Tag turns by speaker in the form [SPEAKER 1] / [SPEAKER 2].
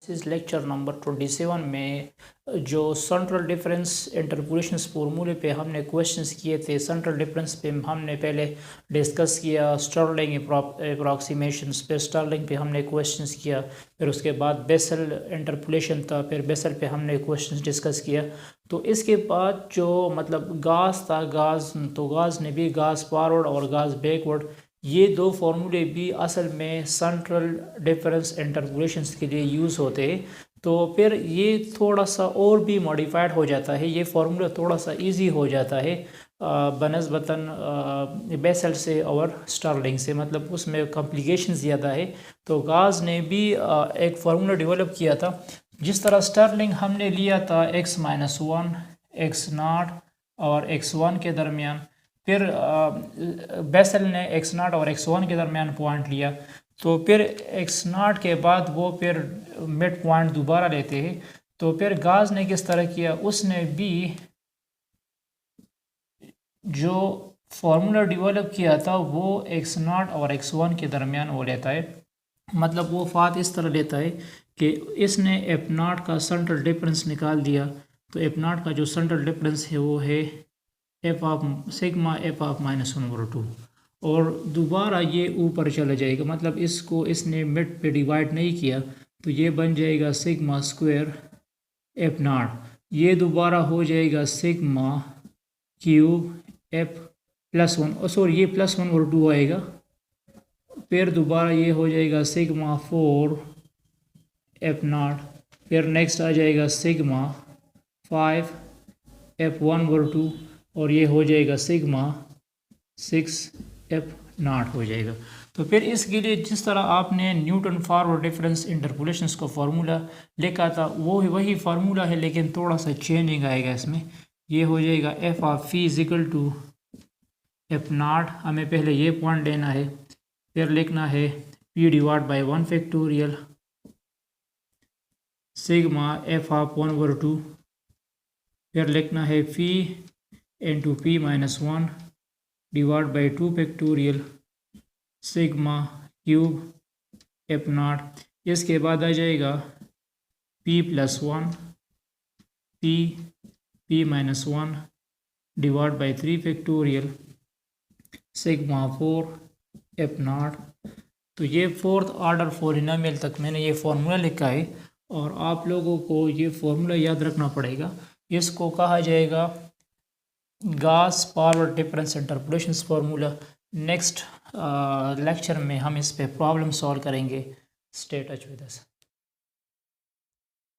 [SPEAKER 1] اس lecture number 27 میں جو central difference انٹرپولیشنس فارمولے پہ ہم نے کویشچنس کیے تھے، سینٹرل ڈفرینس پہ ہم نے پہلے ڈسکس کیا، سٹرلنگ اپراکسیمیشنس پہ سٹرلنگ پہ ہم نے کویشچنس کیا، پھر اس کے بعد بیسل انٹرپولیشن تھا، پھر بیسل پہ ہم نے کویشچنس ڈسکس کیا۔ تو اس کے بعد جو گاس تھا، گاس نے بھی گاس فارورڈ اور گاس بیکورڈ، یہ دو فارمولے بھی اصل میں سینٹرل ڈفرینس انٹرپولیشنس کے لیے یوز ہوتے ہیں۔ تو پھر یہ تھوڑا سا اور بھی ماڈیفائڈ ہو جاتا ہے، یہ فارمولا تھوڑا سا ایزی ہو جاتا ہے بنسبتاً بیسل سے اور سٹرلنگ سے، اس میں کمپلیکیشن زیادہ ہے۔ تو گاس نے بھی ایک فارمولا ڈیولپ کیا تھا، جس طرح سٹرلنگ ہم نے لیا تھا x-1 x0 اور x1 کے درمیان، پھر بیسل نے x0 اور x1 کے درمیان پوائنٹ لیا، تو پھر x0 کے بعد وہ پھر مڈ پوائنٹ دوبارہ لیتے ہیں۔ تو پھر گاس نے کس طرح کیا، اس نے بھی جو فارمولا ڈیولپ کیا تھا وہ x0 اور x1 کے درمیان وہ لیتا ہے، وہ فات اس طرح لیتا ہے کہ اس نے f0 کا سینٹرل ڈفرینس نکال دیا، تو f0 کا جو سینٹرل ڈفرینس ہے وہ ہے f of sigma f of -1/2، اور دوبارہ یہ اوپر چلا جائے گا، اس نے مڈ پہ ڈیوائڈ نہیں کیا، تو یہ بن جائے گا سگما اسکوائر f0، یہ دوبارہ ہو جائے گا سگما کیوب f+1، یہ +1/2 آئے گا، پھر دوبارہ یہ ہو جائے گا سگما 4 f0، پھر نیکسٹ آ جائے گا سگما 5 f1/2، اور یہ ہو جائے گا سگما 6 f0 ہو جائے گا۔ تو پھر اس کے لیے جس طرح آپ نے نیوٹن فارورڈ ڈفرینس انٹرپولیشنس کا فارمولا لکھا تھا، وہی فارمولا ہے، لیکن تھوڑا سا چینجنگ آئے گا اس میں۔ یہ ہو جائے گا f آف پی = f0، ہمیں پہلے یہ پوائنٹ لینا ہے، پھر لکھنا ہے p/1 سگما f آف 1/2، پھر لکھنا ہے phi × p-1 /2 sigma cube f0۔ اس کے بعد آ جائے گا p+1 p-1 /3 سگما 4 f0۔ تو یہ فورتھ آرڈر پولینومیل تک میں نے یہ فارمولا لکھا ہے، اور آپ لوگوں کو یہ فارمولا یاد رکھنا پڑے گا۔ اس کو کہا جائے گا Gauss forward difference interpolations formula. Next lecture میں ہم اس پہ پرابلم سالو کریں گے۔ Stay touch with us.